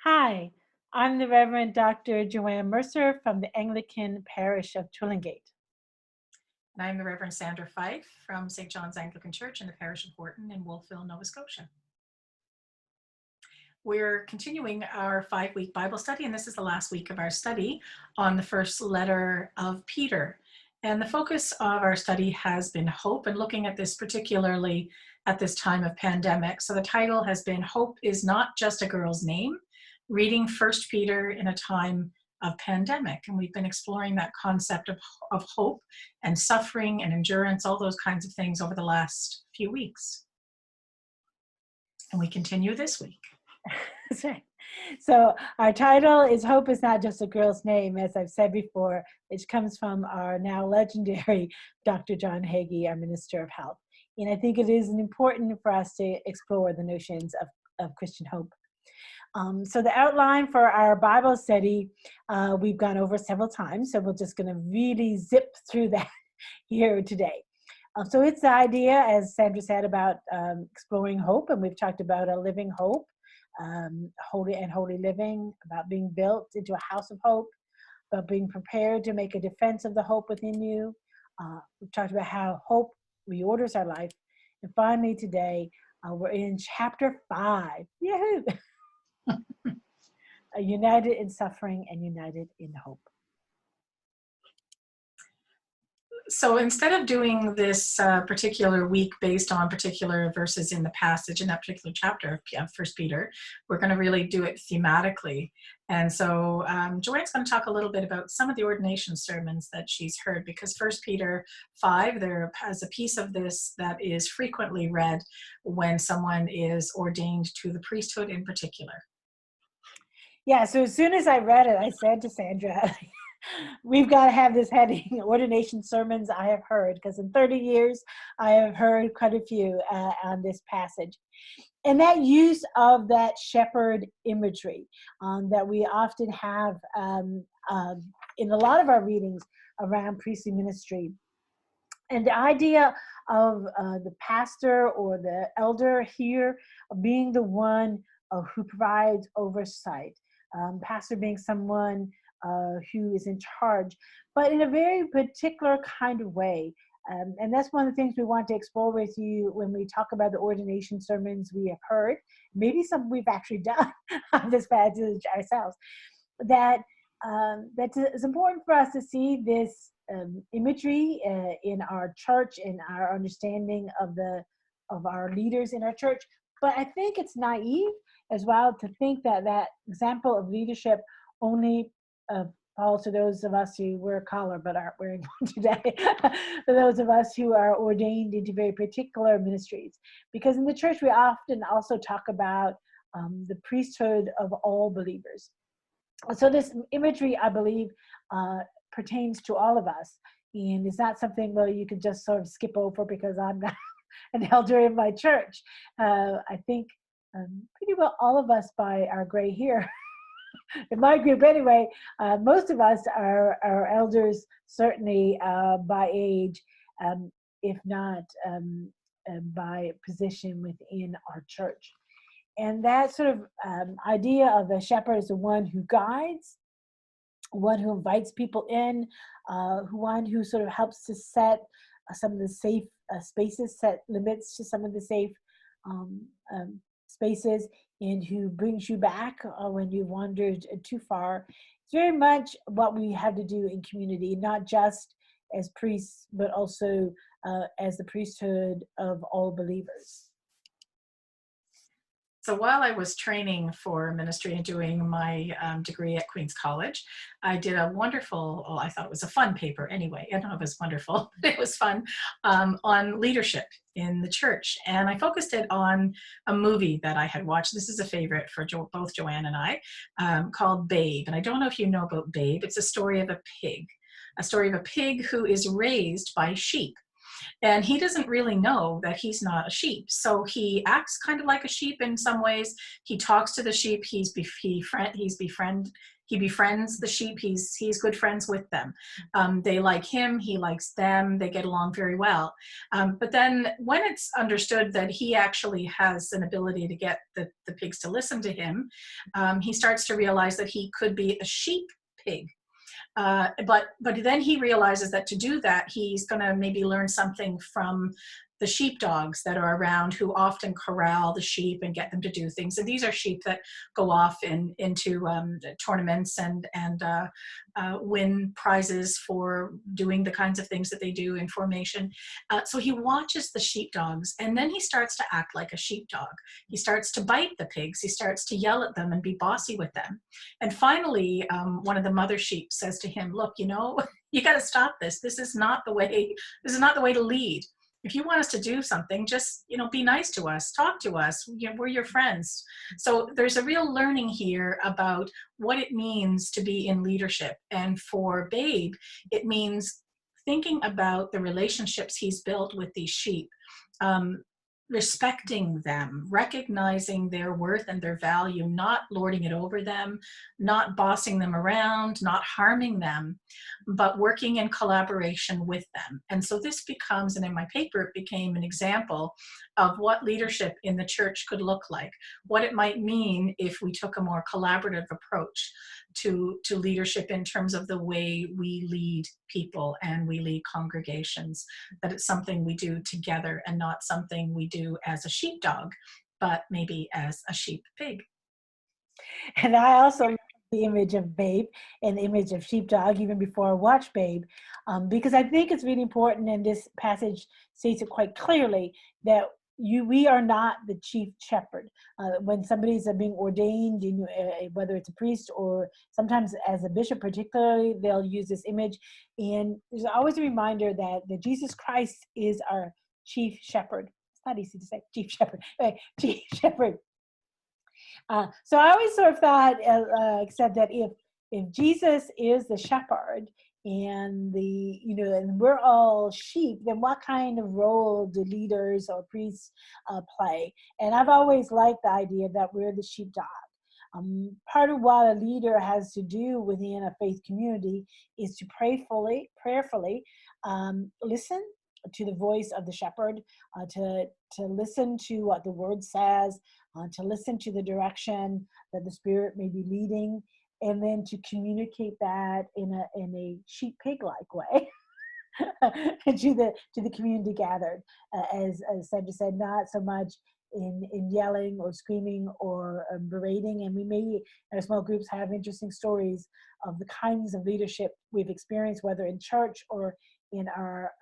Hi, I'm the Reverend Dr. Joanne Mercer from the Anglican Parish of Twillingate. And I'm the Reverend Sandra Fife from St. John's Anglican Church in the parish of Wharton in Wolfville, Nova Scotia. We're continuing our 5-week Bible study, and this is the last week of our study on the first letter of Peter. And the focus of our study has been hope, and looking at this particularly at this time of pandemic. So the title has been Hope is Not Just a Girl's Name, reading First Peter in a time of pandemic. And we've been exploring that concept of hope and suffering and endurance, all those kinds of things over the last few weeks. And we continue this week. So our title is Hope is Not Just a Girl's Name, as I've said before, which comes from our now legendary Dr. John Hagee, our Minister of Health. And I think it is important for us to explore the notions of Christian hope. So the outline for our Bible study, we've gone over several times, so we're just going to really zip through that here today. So it's the idea, as Sandra said, about exploring hope, and we've talked about a living hope, holy living, about being built into a house of hope, about being prepared to make a defense of the hope within you. We've talked about how hope reorders our life. And finally today, we're in chapter 5. Yahoo! United in suffering and united in hope. So instead of doing this particular week based on particular verses in the passage in that particular chapter of First Peter, we're going to really do it thematically. And so Joanne's going to talk a little bit about some of the ordination sermons that she's heard, because First Peter 5, there has a piece of this that is frequently read when someone is ordained to the priesthood in particular. Yeah, so as soon as I read it, I said to Sandra, we've got to have this heading, ordination sermons I have heard, because in 30 years, I have heard quite a few on this passage. And that use of that shepherd imagery that we often have in a lot of our readings around priestly ministry. And the idea of the pastor or the elder here being the one who provides oversight. Pastor being someone who is in charge, but in a very particular kind of way. And that's one of the things we want to explore with you when we talk about the ordination sermons we have heard, maybe some we've actually done on this passage ourselves, that it's important for us to see this imagery in our church, in our understanding of our leaders in our church. But I think it's naive as well to think that that example of leadership only falls to those of us who wear a collar but aren't wearing one today, for those of us who are ordained into very particular ministries. Because in the church, we often also talk about the priesthood of all believers. So this imagery, I believe, pertains to all of us. And it's not something, well, you can just sort of skip over because I'm not an elder in my church. I think pretty well all of us by our gray hair, in my group anyway, most of us are elders, certainly by age, if not by position within our church. And that sort of idea of a shepherd is the one who guides, one who invites people in, one who sort of helps to set some of the safe spaces, set limits to some of the safe spaces, and who brings you back when you wandered too far. It's very much what we have to do in community, not just as priests, but also as the priesthood of all believers. So while I was training for ministry and doing my degree at Queen's College, I did a wonderful, I thought it was a fun paper anyway. I don't know if it was wonderful, but it was fun, on leadership in the church. And I focused it on a movie that I had watched. This is a favorite for both Joanne and I, called Babe. And I don't know if you know about Babe. It's a story of a pig who is raised by sheep. And he doesn't really know that he's not a sheep. So he acts kind of like a sheep in some ways. He talks to the sheep. He befriends the sheep. He's good friends with them. They like him. He likes them. They get along very well. But then when it's understood that he actually has an ability to get the pigs to listen to him, he starts to realize that he could be a sheep pig. But then he realizes that to do that, he's going to maybe learn something from the sheepdogs that are around, who often corral the sheep and get them to do things. And these are sheep that go off into tournaments and win prizes for doing the kinds of things that they do in formation. So he watches the sheepdogs, and then he starts to act like a sheepdog. He starts to bite the pigs. He starts to yell at them and be bossy with them. And finally, one of the mother sheep says to him, "Look, you know, you got to stop this. This is not the way. This is not the way to lead. If you want us to do something, just, you know, be nice to us, talk to us. We're your friends." So there's a real learning here about what it means to be in leadership. And for Babe, it means thinking about the relationships he's built with these sheep, um, respecting them, recognizing their worth and their value, not lording it over them, not bossing them around, not harming them, but working in collaboration with them. And so this becomes, and in my paper, it became an example of what leadership in the church could look like, what it might mean if we took a more collaborative approach to leadership in terms of the way we lead people and we lead congregations, that it's something we do together and not something we do as a sheepdog, but maybe as a sheep pig. And I also love the image of Babe and the image of sheepdog even before I watched Babe, because I think it's really important, and this passage states it quite clearly, that we are not the chief shepherd. When somebody's being ordained, whether it's a priest or sometimes as a bishop particularly, they'll use this image. And there's always a reminder that Jesus Christ is our chief shepherd. It's not easy to say, chief shepherd. Chief shepherd. So I always sort of thought, said that if Jesus is the shepherd and and we're all sheep, then what kind of role do leaders or priests play? And I've always liked the idea that we're the sheepdog. Part of what a leader has to do within a faith community is to prayerfully listen to the voice of the shepherd, to listen to what the word says, to listen to the direction that the Spirit may be leading, and then to communicate that in a sheep pig like way to the community gathered. As Sandra said, not so much in yelling or screaming or berating. And we may in our small groups have interesting stories of the kinds of leadership we've experienced, whether in church or in our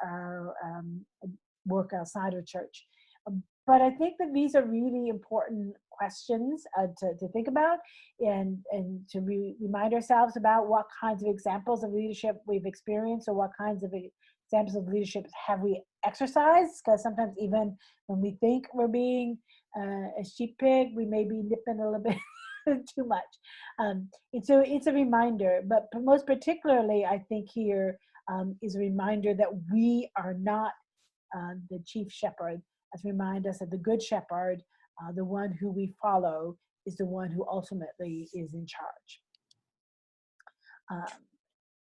work outside of church. But I think that these are really important questions to think about, and to remind ourselves about what kinds of examples of leadership we've experienced, or what kinds of examples of leadership have we exercised. Because sometimes even when we think we're being a sheep pig, we may be nipping a little bit too much. And so it's a reminder, but most particularly I think here is a reminder that we are not the chief shepherd, as remind us that the good shepherd, the one who we follow, is the one who ultimately is in charge.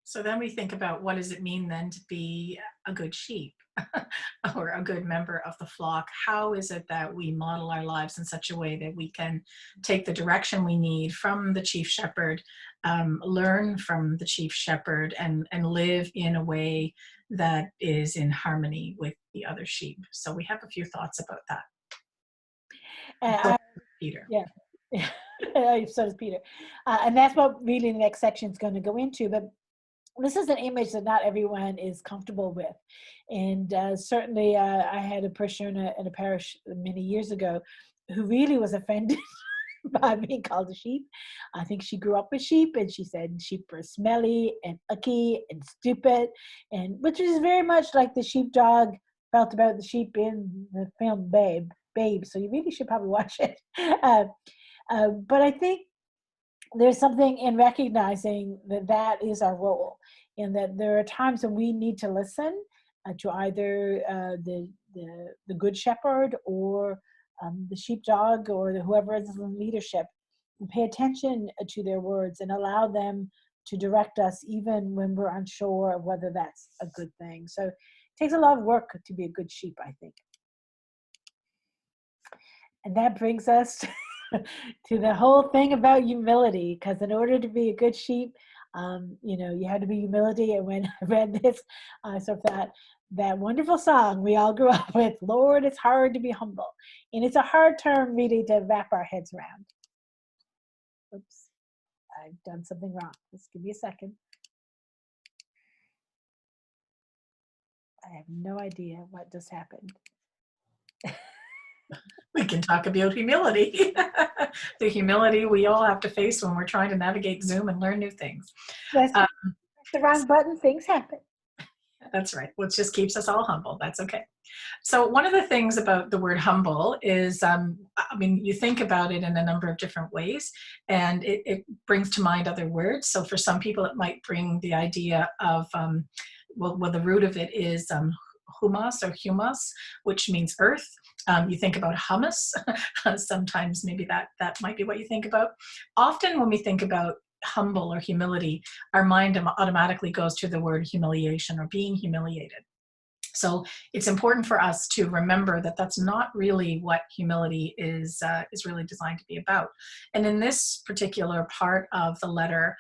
So then we think about, what does it mean then to be a good sheep or a good member of the flock? How is it that we model our lives in such a way that we can take the direction we need from the chief shepherd, learn from the chief shepherd, and live in a way that is in harmony with the other sheep? So we have a few thoughts about that. Peter. Yeah. So does Peter. And that's what really the next section is going to go into. But this is an image that not everyone is comfortable with. And certainly I had a parishioner in a parish many years ago who really was offended by being called a sheep. I think she grew up with sheep, and she said sheep were smelly and icky and stupid, and which is very much like the sheepdog felt about the sheep in the film Babe. So you really should probably watch it. But I think there's something in recognizing that is our role, and that there are times when we need to listen to either the good shepherd or the sheepdog or whoever is in leadership, and pay attention to their words and allow them to direct us even when we're unsure of whether that's a good thing. So it takes a lot of work to be a good sheep, I think. And that brings us to the whole thing about humility, because in order to be a good sheep, you had to be humility. And when I read this, I sort of thought, that wonderful song we all grew up with, Lord, it's hard to be humble. And it's a hard term really to wrap our heads around. Oops, I've done something wrong. Just give me a second. I have no idea what just happened. We can talk about humility. The humility we all have to face when we're trying to navigate Zoom and learn new things. That's the wrong button. Things happen. That's right. Which just keeps us all humble. That's okay. So one of the things about the word humble is, you think about it in a number of different ways, and it brings to mind other words. So for some people, it might bring the idea of, the root of it is humus, which means earth. You think about hummus. Sometimes maybe that might be what you think about. Often when we think about humble or humility, our mind automatically goes to the word humiliation or being humiliated. So it's important for us to remember that that's not really what humility is really designed to be about. And in this particular part of the letter,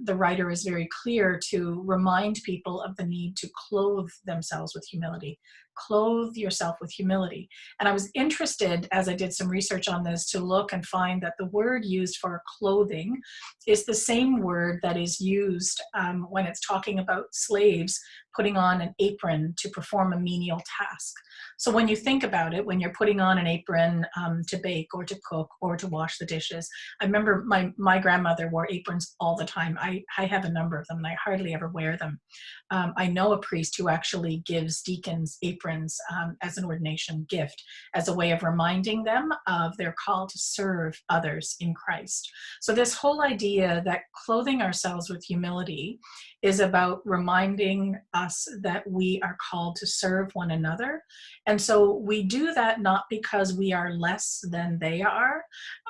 the writer is very clear to remind people of the need to clothe themselves with humility. Clothe yourself with humility. And I was interested, as I did some research on this, to look and find that the word used for clothing is the same word that is used when it's talking about slaves putting on an apron to perform a menial task. So when you think about it, when you're putting on an apron to bake or to cook or to wash the dishes, I remember my grandmother wore aprons all the time. I have a number of them and I hardly ever wear them. I know a priest who actually gives deacons aprons as an ordination gift, as a way of reminding them of their call to serve others in Christ. So this whole idea that clothing ourselves with humility is about reminding us that we are called to serve one another. And so we do that not because we are less than they are,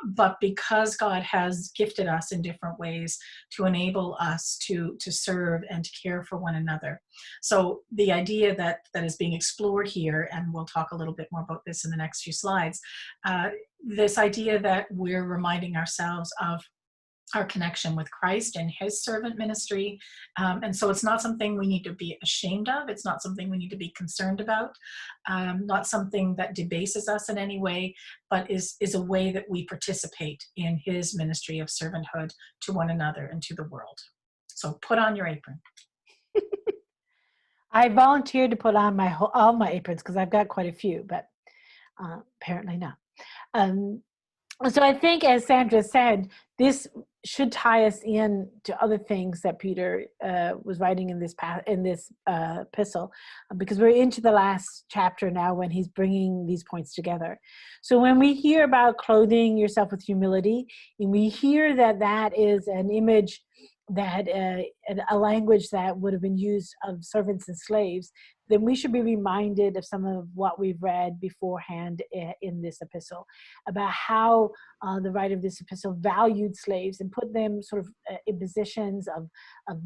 but because God has gifted us in different ways to enable us to serve and to care for one another. So the idea that is being explored here, and we'll talk a little bit more about this in the next few slides, this idea that we're reminding ourselves of our connection with Christ and his servant ministry. And so it's not something we need to be ashamed of. It's not something we need to be concerned about. Not something that debases us in any way, but is a way that we participate in his ministry of servanthood to one another and to the world. So put on your apron. I volunteered to put on all my aprons because I've got quite a few, but apparently not. So I think, as Sandra said, this should tie us in to other things that Peter was writing in this epistle, because we're into the last chapter now when he's bringing these points together. So when we hear about clothing yourself with humility, and we hear that is an image that a language that would have been used of servants and slaves, then we should be reminded of some of what we've read beforehand in this epistle about how the writer of this epistle valued slaves and put them sort of in positions of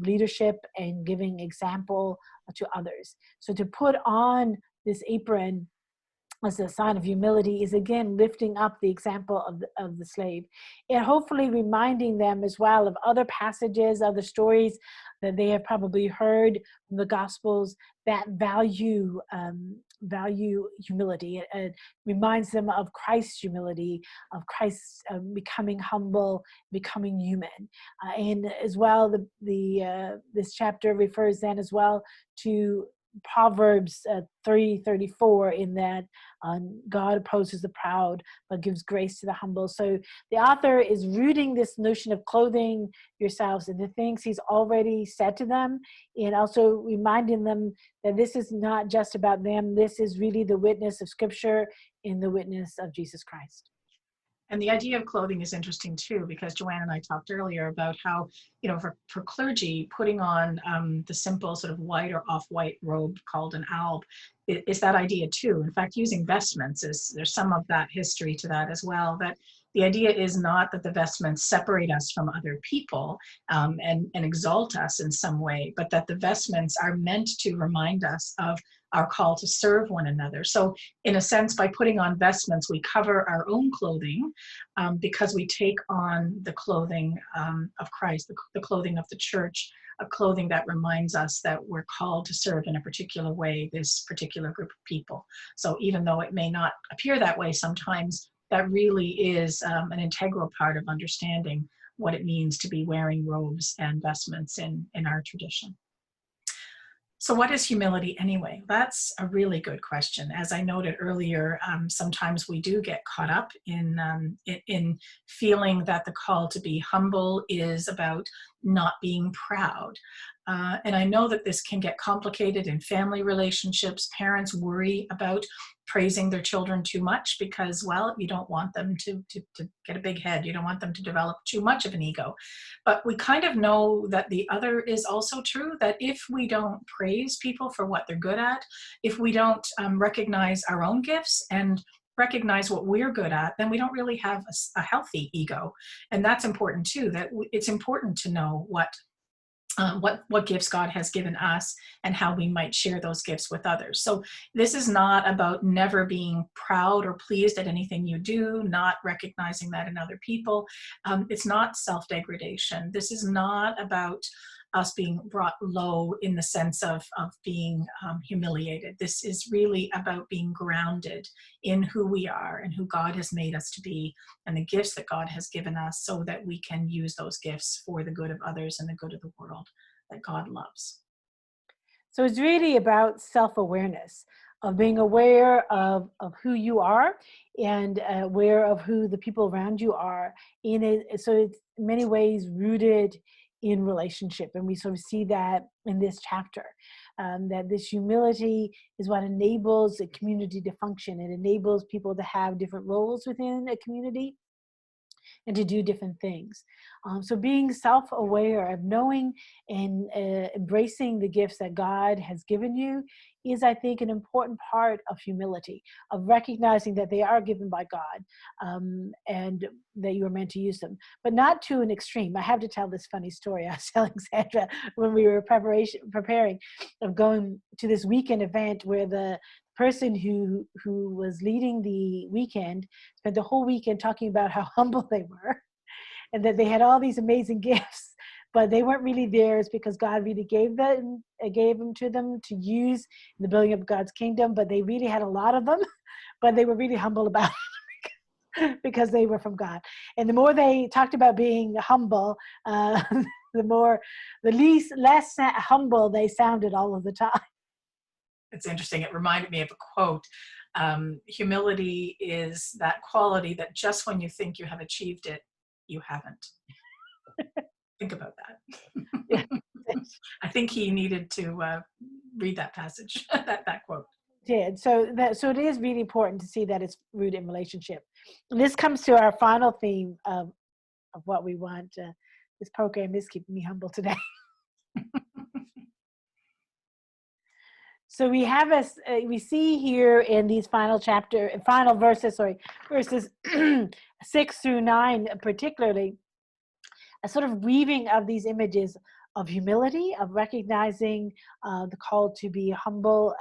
leadership and giving example to others. So to put on this apron as a sign of humility is again lifting up the example of the slave, and hopefully reminding them as well of other passages, other stories that they have probably heard from the Gospels that value humility. It reminds them of Christ's humility, of Christ becoming humble, becoming human, and as well this chapter refers then as well to Proverbs 3:34, in that God opposes the proud but gives grace to the humble. So the author is rooting this notion of clothing yourselves in the things he's already said to them, and also reminding them that this is not just about them. This is really the witness of Scripture and the witness of Jesus Christ. And the idea of clothing is interesting too, because Joanne and I talked earlier about how, for clergy, putting on the simple sort of white or off-white robe called an alb is that idea too. In fact, using vestments there's some of that history to that as well, that the idea is not that the vestments separate us from other people and exalt us in some way, but that the vestments are meant to remind us of our call to serve one another. So in a sense, by putting on vestments, we cover our own clothing because we take on the clothing of Christ, the clothing of the church, a clothing that reminds us that we're called to serve in a particular way, this particular group of people. So even though it may not appear that way sometimes, that really is an integral part of understanding what it means to be wearing robes and vestments in our tradition. So what is humility anyway? That's a really good question. As I noted earlier, sometimes we do get caught up in feeling that the call to be humble is about not being proud. And I know that this can get complicated in family relationships. Parents worry about praising their children too much because, well, you don't want them to get a big head. You don't want them to develop too much of an ego. But we kind of know that the other is also true, that if we don't praise people for what they're good at, if we don't recognize our own gifts and recognize what we're good at, then we don't really have a healthy ego. And that's important too, that it's important to know what gifts God has given us and how we might share those gifts with others. So this is not about never being proud or pleased at anything you do, not recognizing that in other people. It's not self-degradation. This is not about us being brought low in the sense of being humiliated. This is really about being grounded in who we are and who God has made us to be and the gifts that God has given us so that we can use those gifts for the good of others and the good of the world that God loves. So it's really about self-awareness, of being aware of who you are and aware of who the people around you are in it. So it's in many ways rooted in relationship. And we sort of see that in this chapter, that this humility is what enables a community to function. It enables people to have different roles within a community and to do different things. So being self-aware of knowing and embracing the gifts that God has given you is, I think, an important part of humility, of recognizing that they are given by God and that you are meant to use them, but not to an extreme. I have to tell this funny story. I was telling Sandra when we were preparing of going to this weekend event where the person who was leading the weekend spent the whole weekend talking about how humble they were and that they had all these amazing gifts, but they weren't really theirs because God really gave them to them to use in the building of God's kingdom. But they really had a lot of them, but they were really humble about it because they were from God. And the more they talked about being humble, the less humble they sounded all of the time. It's interesting. It reminded me of a quote. Humility is that quality that just when you think you have achieved it, you haven't. Think about that. Yeah. I think he needed to read that passage, that quote. Did so it is really important to see that it's rooted in relationship. And this comes to our final theme of what we want. This program is keeping me humble today. So we have we see here in these final verses 6-9 particularly, a sort of weaving of these images of humility, of recognizing the call to be humble,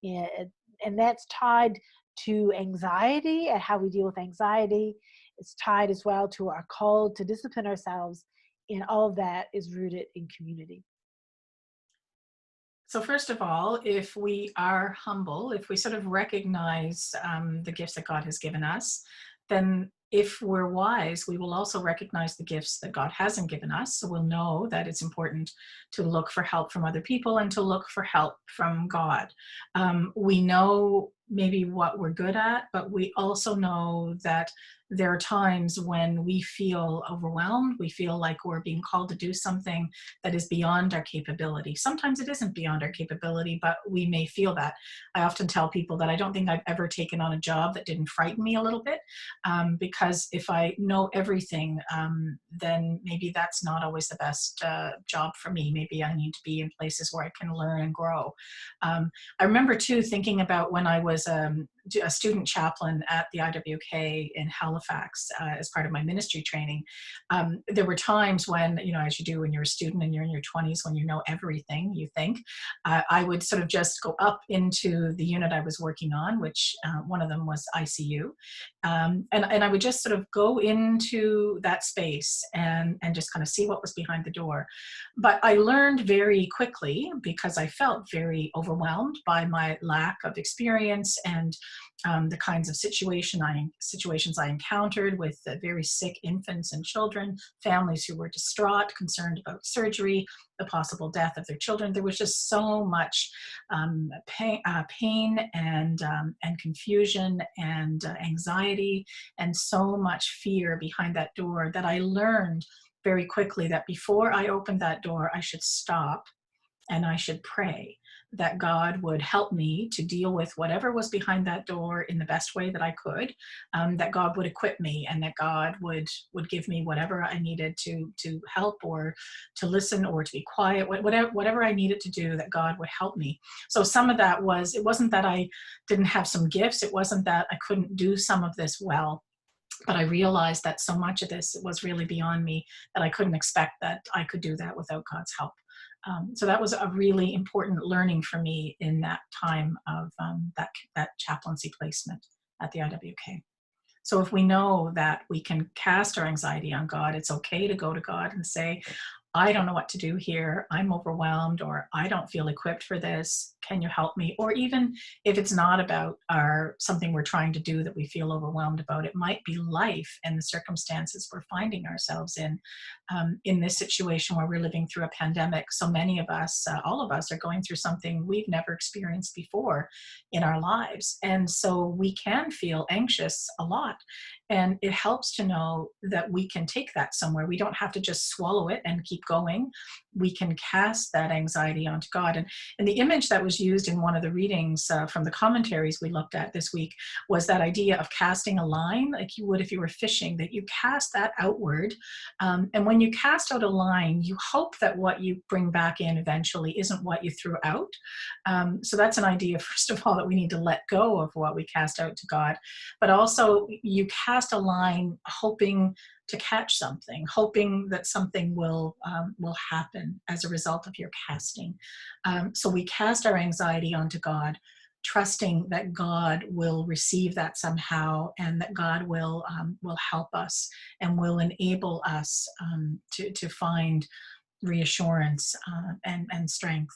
and that's tied to anxiety and how we deal with anxiety. It's tied as well to our call to discipline ourselves, and all of that is rooted in community. So first of all, if we are humble, if we sort of recognize the gifts that God has given us, then if we're wise, we will also recognize the gifts that God hasn't given us. So we'll know that it's important to look for help from other people and to look for help from God. We know maybe what we're good at, but we also know that there are times when we feel overwhelmed. We feel like we're being called to do something that is beyond our capability. Sometimes it isn't beyond our capability, but we may feel that. I often tell people that I don't think I've ever taken on a job that didn't frighten me a little bit, because if I know everything, then maybe that's not always the best job for me. Maybe I need to be in places where I can learn and grow. I remember too thinking about when I was a student chaplain at the IWK in Halifax as part of my ministry training. There were times when, as you do when you're a student and you're in your 20s, when you know everything, you think, I would sort of just go up into the unit I was working on, which one of them was ICU. And I would just sort of go into that space and just kind of see what was behind the door. But I learned very quickly, because I felt very overwhelmed by my lack of experience and the kinds of situations I encountered with very sick infants and children, families who were distraught, concerned about surgery, the possible death of their children. There was just so much pain and confusion and anxiety and so much fear behind that door, that I learned very quickly that before I opened that door, I should stop and I should pray that God would help me to deal with whatever was behind that door in the best way that I could, that God would equip me, and that God would give me whatever I needed to help, or to listen, or to be quiet, whatever I needed to do, that God would help me. So some of that was, it wasn't that I didn't have some gifts, it wasn't that I couldn't do some of this well, but I realized that so much of this was really beyond me, that I couldn't expect that I could do that without God's help. So that was a really important learning for me in that time of that chaplaincy placement at the IWK. So if we know that we can cast our anxiety on God, it's okay to go to God and say, I don't know what to do here. I'm overwhelmed, or I don't feel equipped for this. Can you help me? Or even if it's not about something we're trying to do that we feel overwhelmed about, it might be life and the circumstances we're finding ourselves in this situation where we're living through a pandemic. So many of us, all of us, are going through something we've never experienced before in our lives. And so we can feel anxious a lot. And it helps to know that we can take that somewhere. We don't have to just swallow it and keep going. We can cast that anxiety onto God. And the image that was used in one of the readings from the commentaries we looked at this week was that idea of casting a line, like you would if you were fishing, that you cast that outward. And when you cast out a line, you hope that what you bring back in eventually isn't what you threw out. So that's an idea, first of all, that we need to let go of what we cast out to God. But also, you cast a line hoping to catch something, hoping that something will happen as a result of your casting. So we cast our anxiety onto God, trusting that God will receive that somehow, and that God will help us and will enable us to find reassurance and strength,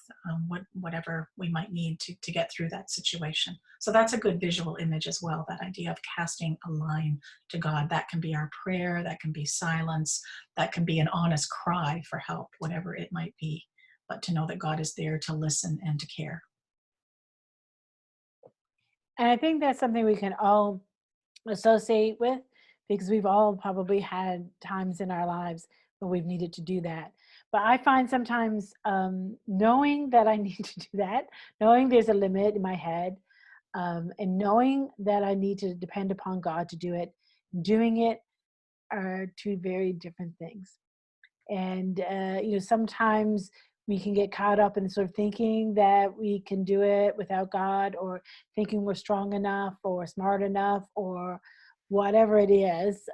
whatever we might need to get through that situation. So that's a good visual image as well, that idea of casting a line to God. That can be our prayer, that can be silence, that can be an honest cry for help, whatever it might be, but to know that God is there to listen and to care. And I think that's something we can all associate with, because we've all probably had times in our lives where we've needed to do that. But I find sometimes knowing that I need to do that, knowing there's a limit in my head, and knowing that I need to depend upon God to do it, doing it are two very different things. And sometimes we can get caught up in sort of thinking that we can do it without God, or thinking we're strong enough or smart enough or whatever it is,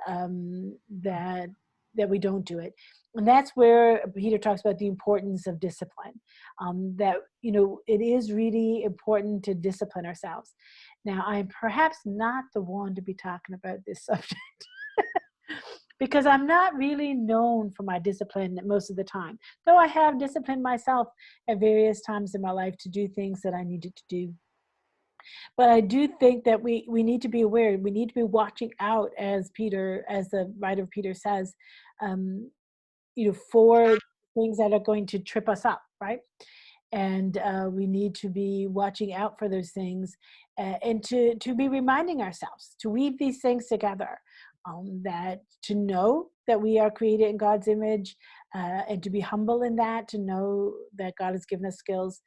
that we don't do it. And that's where Peter talks about the importance of discipline. That it is really important to discipline ourselves. Now, I'm perhaps not the one to be talking about this subject because I'm not really known for my discipline most of the time, though I have disciplined myself at various times in my life to do things that I needed to do. But I do think that we need to be aware. We need to be watching out, as the writer of Peter says, for things that are going to trip us up, right? And we need to be watching out for those things, and to be reminding ourselves to weave these things together. that to know that we are created in God's image, and to be humble in that, to know that God has given us skills,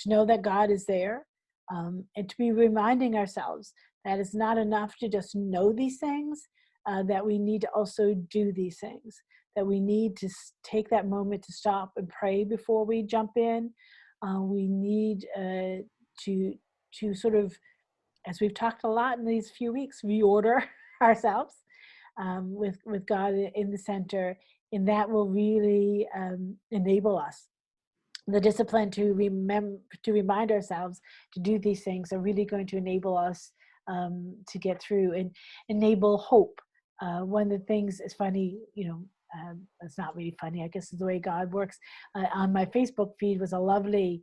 to know that God is there, and to be reminding ourselves that it's not enough to just know these things, that we need to also do these things, that we need to take that moment to stop and pray before we jump in. We need to sort of, as we've talked a lot in these few weeks, reorder ourselves, with God in the center, and that will really enable us. The discipline to remind ourselves to do these things are really going to enable us to get through and enable hope. One of the things is funny, it's not really funny, I guess is the way God works. On my Facebook feed was a lovely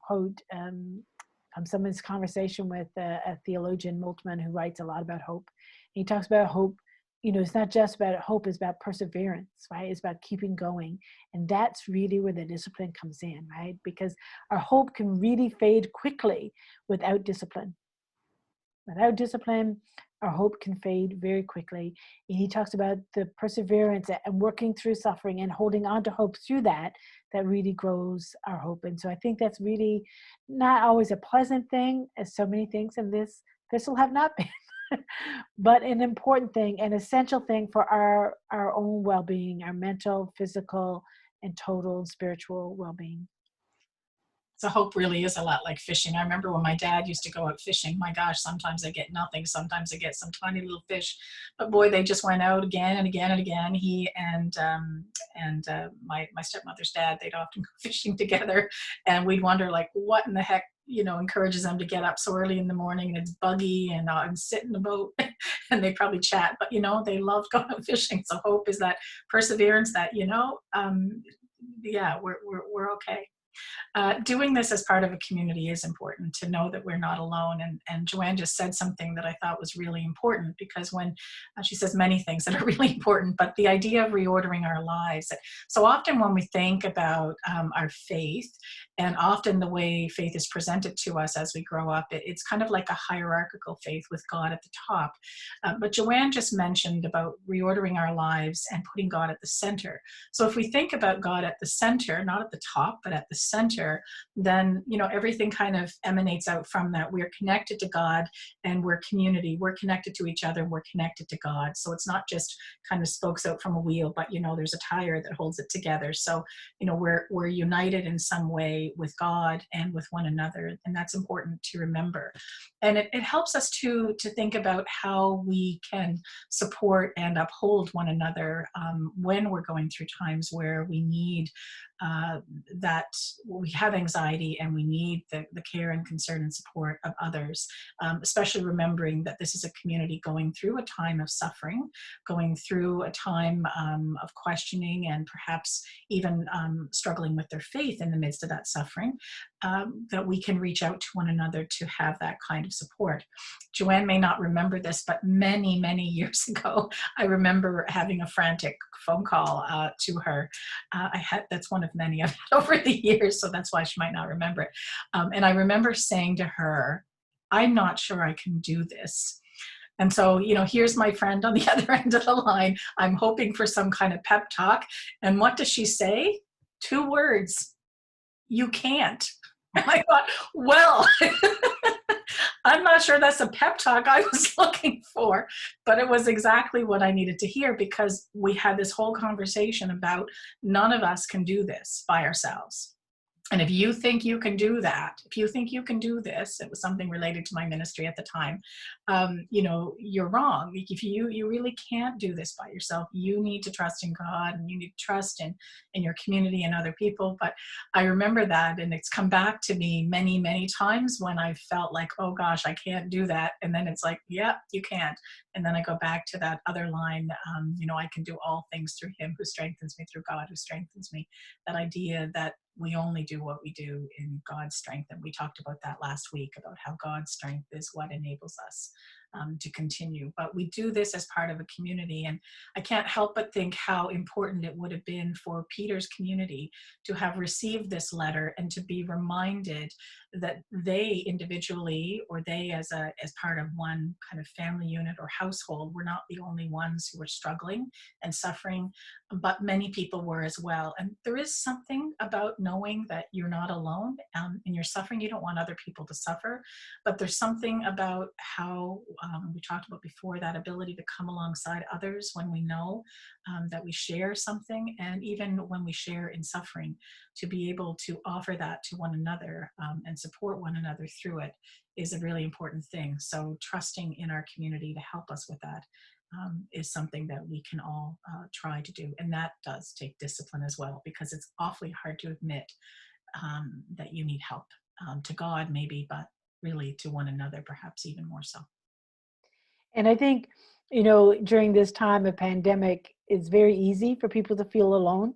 quote from someone's conversation with a theologian, Moltmann, who writes a lot about hope. And he talks about hope. It's not just about hope, it's about perseverance, right? It's about keeping going. And that's really where the discipline comes in, right? Because our hope can really fade quickly without discipline. Without discipline, our hope can fade very quickly. And he talks about the perseverance and working through suffering and holding on to hope through that really grows our hope. And so I think that's really not always a pleasant thing, as so many things in this will have not been. But an important thing, an essential thing for our own well-being, our mental, physical, and total spiritual well-being. So hope really is a lot like fishing. I remember when my dad used to go out fishing. My gosh, sometimes I get nothing. Sometimes I get some tiny little fish, but boy, they just went out again and again and again. He and my stepmother's dad, they'd often go fishing together, and we'd wonder like, what in the heck, encourages them to get up so early in the morning and it's buggy and sit in the boat, and they probably chat, but they love going out fishing. So hope is that perseverance that yeah, we're okay. Doing this as part of a community is important, to know that we're not alone. And Joanne just said something that I thought was really important, because when she says many things that are really important, but the idea of reordering our lives. So often when we think about our faith, and often the way faith is presented to us as we grow up, it's kind of like a hierarchical faith with God at the top. But Joanne just mentioned about reordering our lives and putting God at the center. So if we think about God at the center, not at the top, but at the center, then everything kind of emanates out from that. We're connected to God, and we're community. We're connected to each other. We're connected to God. So it's not just kind of spokes out from a wheel, but there's a tire that holds it together. So we're united in some way with God and with one another, and that's important to remember. And it helps us to think about how we can support and uphold one another when we're going through times where we need that we have anxiety and we need the care and concern and support of others, especially remembering that this is a community going through a time of suffering, going through a time of questioning, and perhaps even struggling with their faith in the midst of that suffering, that we can reach out to one another to have that kind of support. Joanne may not remember this, but many, many years ago, I remember having a frantic phone call to her. That's one of many I've had over the years, so that's why she might not remember it. And I remember saying to her, I'm not sure I can do this. And so, here's my friend on the other end of the line. I'm hoping for some kind of pep talk. And what does she say? 2 words: you can't. I thought, well, I'm not sure that's a pep talk I was looking for, but it was exactly what I needed to hear, because we had this whole conversation about none of us can do this by ourselves. And if you think you can do that, if you think you can do this, it was something related to my ministry at the time, you're wrong. If you really can't do this by yourself, you need to trust in God, and you need to trust in your community and other people. But I remember that, and it's come back to me many, many times when I felt like, oh gosh, I can't do that. And then it's like, yeah, you can't. And then I go back to that other line, I can do all things through him who strengthens me, through God who strengthens me. That idea that we only do what we do in God's strength. And we talked about that last week, about how God's strength is what enables us to continue. But we do this as part of a community, and I can't help but think how important it would have been for Peter's community to have received this letter and to be reminded that they individually, or they as part of one kind of family unit or household, were not the only ones who were struggling and suffering, but many people were as well. And there is something about knowing that you're not alone in your suffering. You don't want other people to suffer, but there's something about how we talked about before, that ability to come alongside others when we know that we share something, and even when we share in suffering, to be able to offer that to one another and support one another through it is a really important thing. So trusting in our community to help us with that is something that we can all try to do. And that does take discipline as well, because it's awfully hard to admit that you need help, to God maybe, but really to one another, perhaps even more so. And I think, during this time of pandemic, it's very easy for people to feel alone.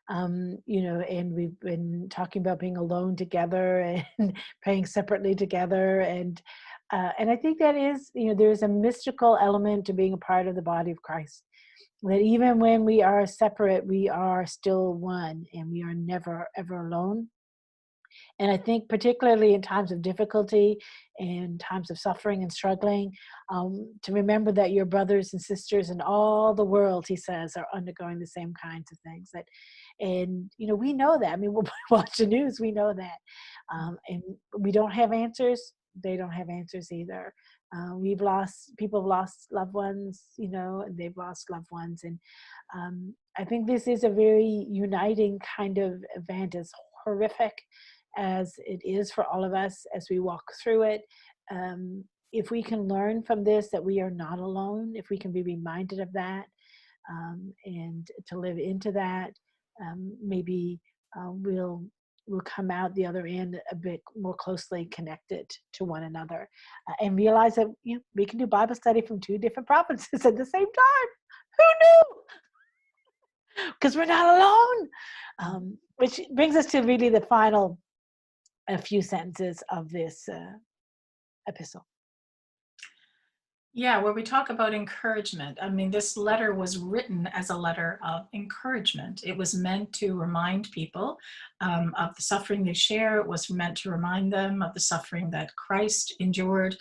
And we've been talking about being alone together and praying separately together. And I think that is, there's a mystical element to being a part of the body of Christ. That even when we are separate, we are still one, and we are never, ever alone. And I think particularly in times of difficulty and times of suffering and struggling, to remember that your brothers and sisters in all the world, he says, are undergoing the same kinds of things. And we know that. I mean, when we watch the news, we know that. And we don't have answers. They don't have answers either. People have lost loved ones, and they've lost loved ones. And I think this is a very uniting kind of event, as horrific as it is for all of us as we walk through it. If we can learn from this that we are not alone, if we can be reminded of that, and to live into that, maybe we'll come out the other end a bit more closely connected to one another, and realize that we can do Bible study from 2 different provinces at the same time. Who knew? Because we're not alone. Which brings us to really the final a few sentences of this epistle. Yeah, where we talk about encouragement. I mean, this letter was written as a letter of encouragement. It was meant to remind people of the suffering they share. It was meant to remind them of the suffering that Christ endured,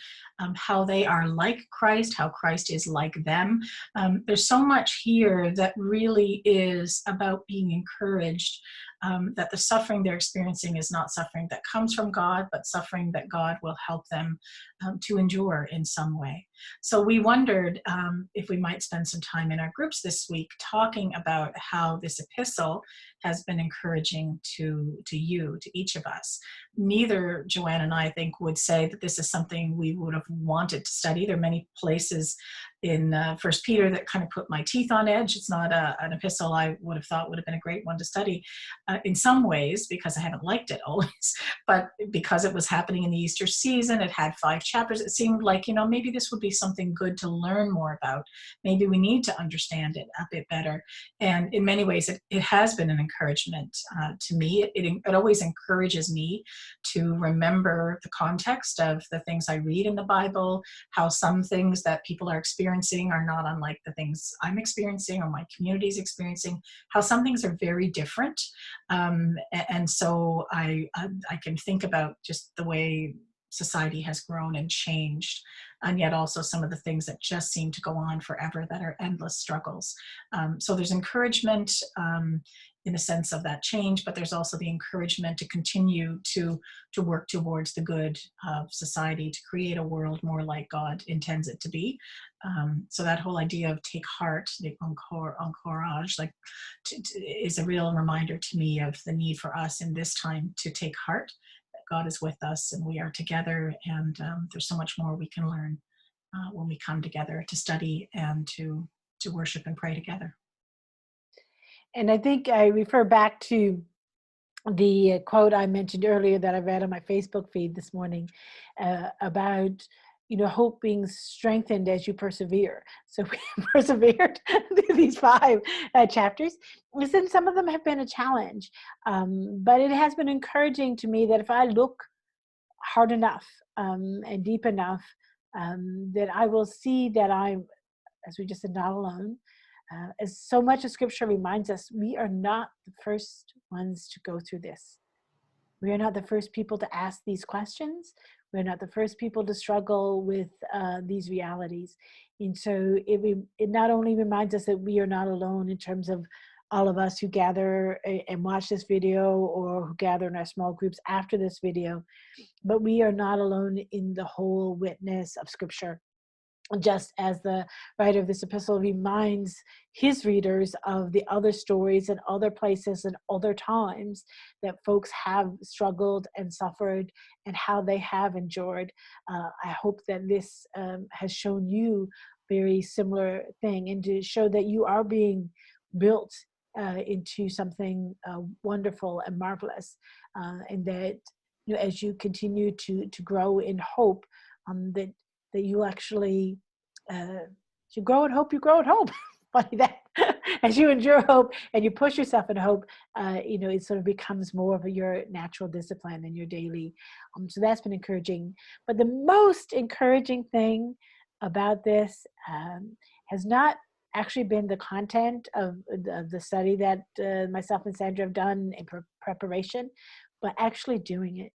how they are like Christ, how Christ is like them. There's so much here that really is about being encouraged, that the suffering they're experiencing is not suffering that comes from God, but suffering that God will help them to endure in some way. So we wondered if we might spend some time in our groups this week talking about how this epistle has been encouraging to you, to each of us. Neither Joanne and I think would say that this is something we would have wanted to study. There are many places in First Peter that kind of put my teeth on edge. It's not an epistle I would have thought would have been a great one to study in some ways, because I haven't liked it always, but because it was happening in the Easter season, it had 5 chapters. It seemed like, maybe this would be something good to learn more about. Maybe we need to understand it a bit better. And in many ways, it has been an encouragement to me. It always encourages me to remember the context of the things I read in the Bible, how some things that people are experiencing are not unlike the things I'm experiencing or my community is experiencing, how some things are very different. And so I can think about just the way society has grown and changed, and yet also some of the things that just seem to go on forever that are endless struggles. So there's encouragement in the sense of that change, but there's also the encouragement to continue to work towards the good of society, to create a world more like God intends it to be. So that whole idea of take heart, the encourage, like is a real reminder to me of the need for us in this time to take heart, that God is with us and we are together, and there's so much more we can learn when we come together to study and to worship and pray together. And I think I refer back to the quote I mentioned earlier that I read on my Facebook feed this morning about, hope being strengthened as you persevere. So we persevered through these 5 chapters. And some of them have been a challenge, but it has been encouraging to me that if I look hard enough and deep enough, that I will see that I'm, as we just said, not alone. As so much of Scripture reminds us, we are not the first ones to go through this. We are not the first people to ask these questions. We're not the first people to struggle with these realities. And so it not only reminds us that we are not alone in terms of all of us who gather and watch this video, or who gather in our small groups after this video, but we are not alone in the whole witness of Scripture. Just as the writer of this epistle reminds his readers of the other stories and other places and other times that folks have struggled and suffered, and how they have endured. I hope that this has shown you very similar thing, and to show that you are being built into something wonderful and marvelous, and that, you know, as you continue to grow in hope, that you actually, you grow in hope, you grow in hope. Funny that as you endure hope and you push yourself in hope, you know, it sort of becomes more of your natural discipline and your daily. So that's been encouraging. But the most encouraging thing about this has not actually been the content of the study that myself and Sandra have done in preparation, but actually doing it.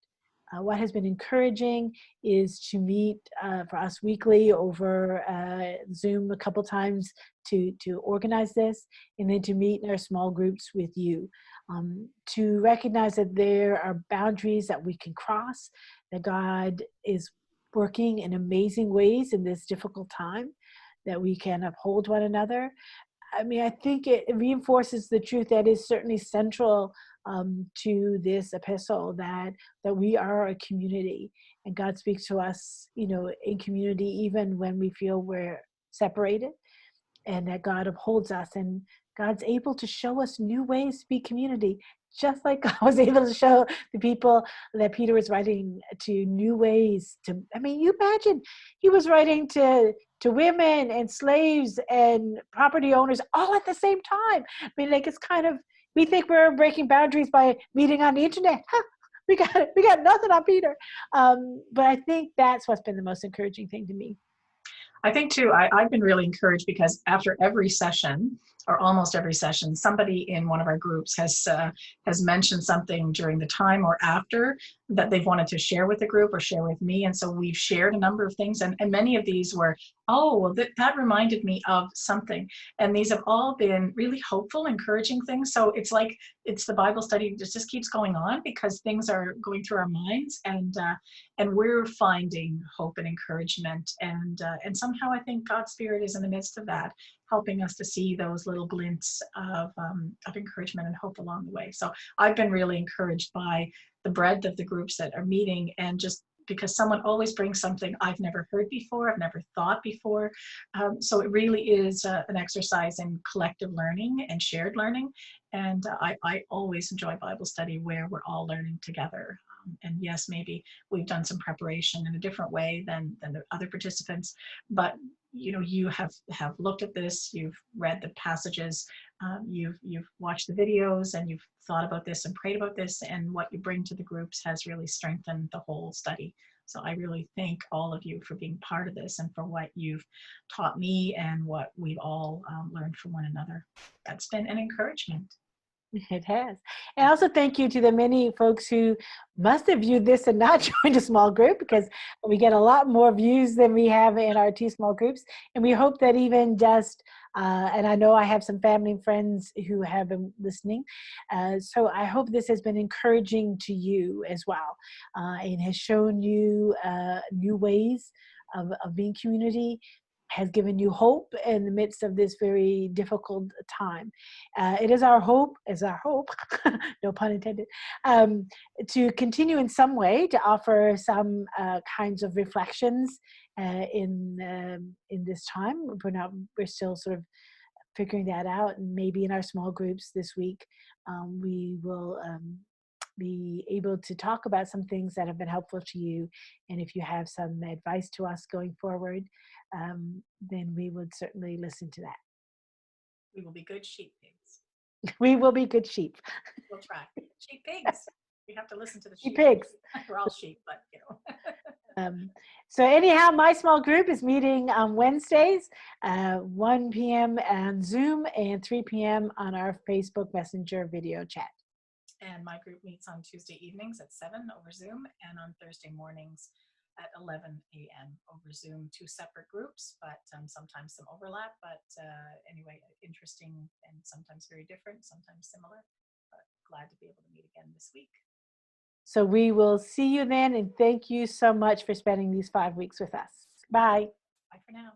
What has been encouraging is to meet for us weekly over Zoom a couple times to organize this, and then to meet in our small groups with you, to recognize that there are boundaries that we can cross, that God is working in amazing ways in this difficult time, that we can uphold one another. I mean, I think it reinforces the truth that is certainly central to this epistle, that we are a community, and God speaks to us, you know, in community, even when we feel we're separated, and that God upholds us, and God's able to show us new ways to be community, just like God was able to show the people that Peter was writing to new ways to. I mean, you imagine he was writing to women and slaves and property owners all at the same time. I mean, like, it's kind of, we think we're breaking boundaries by meeting on the internet. Huh, we got nothing on Peter. But I think that's what's been the most encouraging thing to me. I think too, I've been really encouraged because after every session, or almost every session, somebody in one of our groups has mentioned something during the time or after that they've wanted to share with the group or share with me. And so we've shared a number of things, and many of these were, oh, well, that reminded me of something. And these have all been really hopeful, encouraging things. So it's like, it's the Bible study that just keeps going on because things are going through our minds, and we're finding hope and encouragement, and somehow I think God's Spirit is in the midst of that, helping us to see those little glints of encouragement and hope along the way. So I've been really encouraged by the breadth of the groups that are meeting, and just because someone always brings something I've never heard before, I've never thought before. So it really is an exercise in collective learning and shared learning. And I always enjoy Bible study where we're all learning together. And yes, maybe we've done some preparation in a different way than the other participants, but you know, you have looked at this, you've read the passages, you've watched the videos, and you've thought about this and prayed about this, and what you bring to the groups has really strengthened the whole study. So I really thank all of you for being part of this, and for what you've taught me and what we've all learned from one another. That's been an encouragement. It has. And also thank you to the many folks who must have viewed this and not joined a small group, because we get a lot more views than we have in our two small groups. And we hope that even just, and I know I have some family and friends who have been listening. So I hope this has been encouraging to you as well. And has shown you new ways of being community, has given you hope in the midst of this very difficult time. It is our hope, no pun intended, to continue in some way to offer some kinds of reflections in this time. We're still sort of figuring that out, and maybe in our small groups this week, we will be able to talk about some things that have been helpful to you. And if you have some advice to us going forward, then we would certainly listen to that. We will be good sheep pigs. We will be good sheep. We'll try. Sheep pigs. We have to listen to the sheep. Pigs. We're all sheep, but you know. So anyhow, my small group is meeting on Wednesdays, 1 p.m. on Zoom and 3 p.m. on our Facebook Messenger video chat. And my group meets on Tuesday evenings at 7 over Zoom and on Thursday mornings at 11 a.m. over Zoom. Two separate groups, but sometimes some overlap. But anyway, interesting and sometimes very different, sometimes similar. But glad to be able to meet again this week. So we will see you then, and thank you so much for spending these 5 weeks with us. Bye. Bye for now.